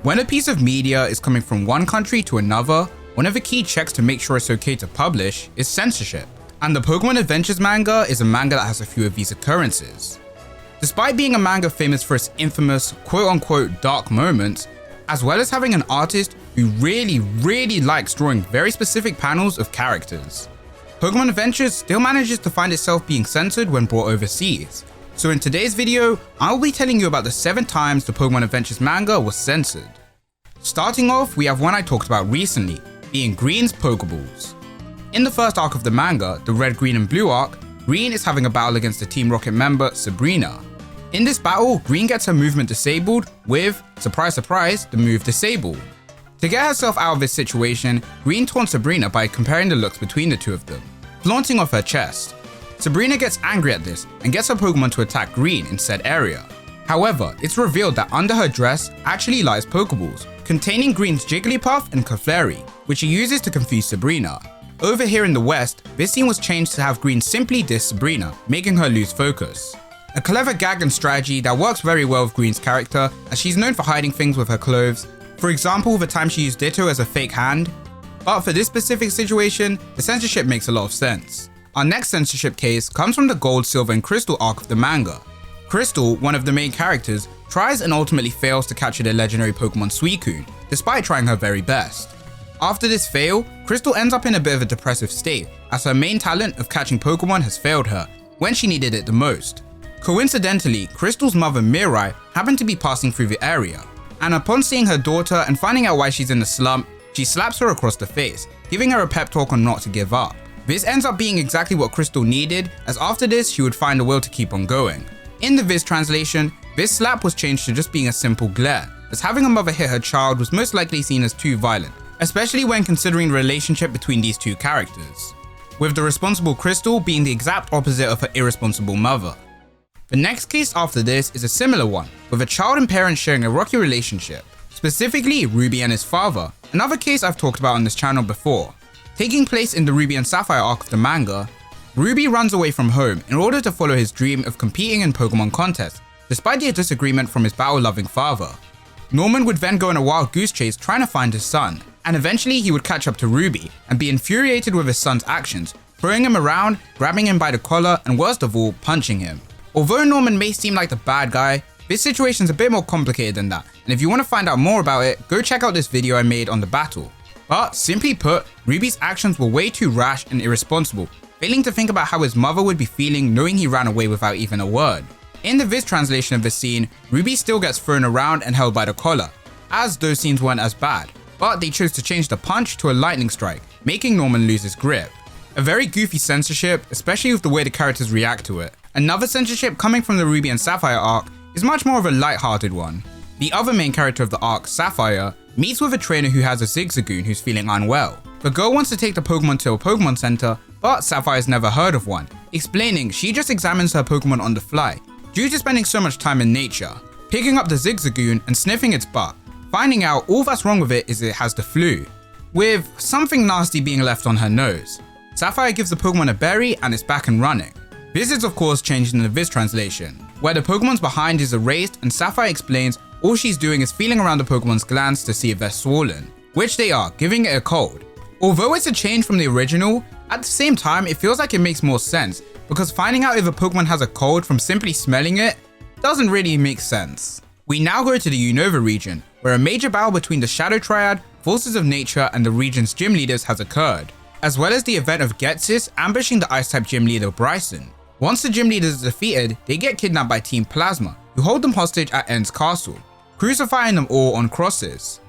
When a piece of media is coming from one country to another, one of the key checks to make sure it's okay to publish is censorship. And the Pokémon Adventures manga is a manga that has a few of these occurrences. Despite being a manga famous for its infamous quote-unquote dark moments, as well as having an artist who really likes drawing very specific panels of characters, Pokémon Adventures still manages to find itself being censored when brought overseas. So in today's video, I'll be telling you about the 7 times the Pokémon Adventures manga was censored. Starting off, we have one I talked about recently, being Green's Pokeballs. In the first arc of the manga, the Red, Green and Blue arc, Green is having a battle against the Team Rocket member Sabrina. In this battle, Green gets her movement disabled with, surprise surprise, the move Disable. To get herself out of this situation, Green taunts Sabrina by comparing the looks between the two of them, flaunting off her chest. Sabrina gets angry at this and gets her Pokemon to attack Green in said area. However, it's revealed that under her dress actually lies Pokeballs, containing Green's Jigglypuff and Clefairy, which she uses to confuse Sabrina. Over here in the West, this scene was changed to have Green simply diss Sabrina, making her lose focus. A clever gag and strategy that works very well with Green's character, as she's known for hiding things with her clothes, for example the time she used Ditto as a fake hand. But for this specific situation, the censorship makes a lot of sense. Our next censorship case comes from the Gold, Silver and Crystal arc of the manga. Crystal, one of the main characters, tries and ultimately fails to capture the legendary Pokemon Suicune, despite trying her very best. After this fail, Crystal ends up in a bit of a depressive state, as her main talent of catching Pokemon has failed her, when she needed it the most. Coincidentally, Crystal's mother Mirai happened to be passing through the area, and upon seeing her daughter and finding out why she's in a slump, she slaps her across the face, giving her a pep talk on not to give up. This ends up being exactly what Crystal needed, as after this she would find the will to keep on going. In the Viz translation, this slap was changed to just being a simple glare, as having a mother hit her child was most likely seen as too violent, especially when considering the relationship between these two characters, with the responsible Crystal being the exact opposite of her irresponsible mother. The next case after this is a similar one, with a child and parent sharing a rocky relationship, specifically Ruby and his father, another case I've talked about on this channel before. Taking place in the Ruby and Sapphire arc of the manga, Ruby runs away from home in order to follow his dream of competing in Pokemon contests, despite the disagreement from his battle-loving father. Norman would then go on a wild goose chase trying to find his son, and eventually he would catch up to Ruby and be infuriated with his son's actions, throwing him around, grabbing him by the collar and worst of all, punching him. Although Norman may seem like the bad guy, this situation's a bit more complicated than that, and if you want to find out more about it, go check out this video I made on the battle. But simply put, Ruby's actions were way too rash and irresponsible, failing to think about how his mother would be feeling knowing he ran away without even a word. In the Viz translation of this scene, Ruby still gets thrown around and held by the collar, as those scenes weren't as bad, but they chose to change the punch to a lightning strike, making Norman lose his grip. A very goofy censorship, especially with the way the characters react to it. Another censorship coming from the Ruby and Sapphire arc is much more of a light-hearted one. The other main character of the arc, Sapphire, meets with a trainer who has a Zigzagoon who's feeling unwell. The girl wants to take the Pokemon to a Pokemon Center, but Sapphire's never heard of one, explaining she just examines her Pokemon on the fly, due to spending so much time in nature, picking up the Zigzagoon and sniffing its butt, finding out all that's wrong with it is it has the flu, with something nasty being left on her nose. Sapphire gives the Pokemon a berry and it's back and running. This is of course changed in the Viz translation, where the Pokemon's behind is erased and Sapphire explains all she's doing is feeling around the Pokemon's glands to see if they're swollen, which they are, giving it a cold. Although it's a change from the original, at the same time it feels like it makes more sense, because finding out if a Pokemon has a cold from simply smelling it doesn't really make sense. We now go to the Unova region, where a major battle between the Shadow Triad, Forces of Nature and the region's gym leaders has occurred, as well as the event of Getsis ambushing the Ice-type gym leader Bryson. Once the gym leaders are defeated, they get kidnapped by Team Plasma, who hold them hostage at End's castle, crucifying them all on crosses.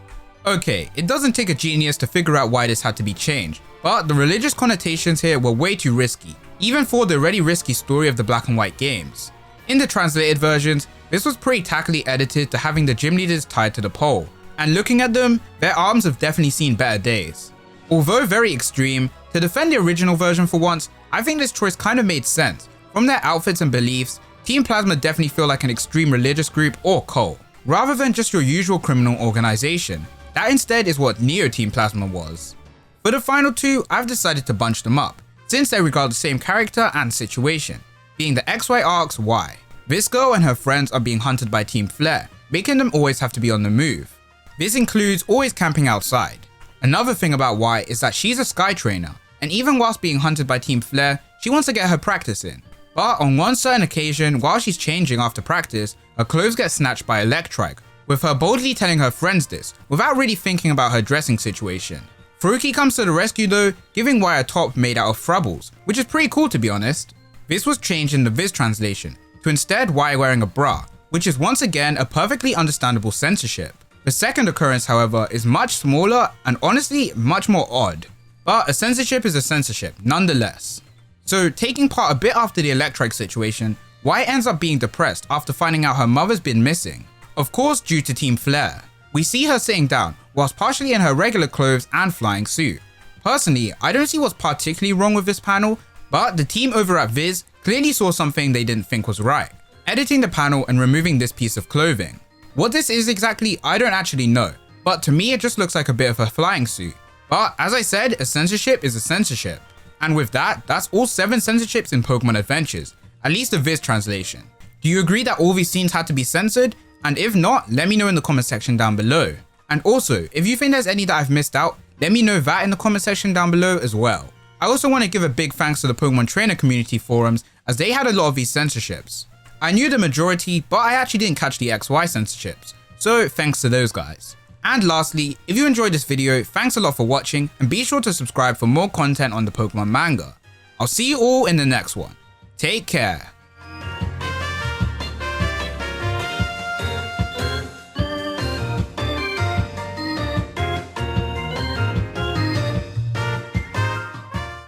Okay, it doesn't take a genius to figure out why this had to be changed, but the religious connotations here were way too risky, even for the already risky story of the Black and White games. In the translated versions, this was pretty tackily edited to having the gym leaders tied to the pole, and looking at them, their arms have definitely seen better days. Although very extreme, to defend the original version for once, I think this choice kind of made sense. From their outfits and beliefs, Team Plasma definitely feel like an extreme religious group or cult, rather than just your usual criminal organization. That instead is what Neo Team Plasma was. For the final two, I've decided to bunch them up, since they regard the same character and situation, being the XY arcs Y. This girl and her friends are being hunted by Team Flare, making them always have to be on the move. This includes always camping outside. Another thing about White is that she's a Sky Trainer, and even whilst being hunted by Team Flare, she wants to get her practice in. But on one certain occasion, while she's changing after practice, her clothes get snatched by Electrike, with her boldly telling her friends this, without really thinking about her dressing situation. Furuki comes to the rescue though, giving White a top made out of Frubbles, which is pretty cool to be honest. This was changed in the Viz translation, to instead White wearing a bra, which is once again a perfectly understandable censorship. The second occurrence however is much smaller and honestly much more odd. But a censorship is a censorship, nonetheless. So taking part a bit after the Electrike situation, White ends up being depressed after finding out her mother's been missing. Of course due to Team Flare. We see her sitting down, whilst partially in her regular clothes and flying suit. Personally, I don't see what's particularly wrong with this panel, but the team over at Viz clearly saw something they didn't think was right, editing the panel and removing this piece of clothing. What this is exactly, I don't actually know, but to me it just looks like a bit of a flying suit. But as I said, a censorship is a censorship. And with that, that's all 7 censorships in Pokemon Adventures, at least the Viz translation. Do you agree that all these scenes had to be censored? And if not, let me know in the comment section down below. And also, if you think there's any that I've missed out, let me know that in the comment section down below as well. I also want to give a big thanks to the Pokemon Trainer community forums, as they had a lot of these censorships. I knew the majority, but I actually didn't catch the XY censorships, so thanks to those guys. And lastly, if you enjoyed this video, thanks a lot for watching, and be sure to subscribe for more content on the Pokemon manga. I'll see you all in the next one. Take care.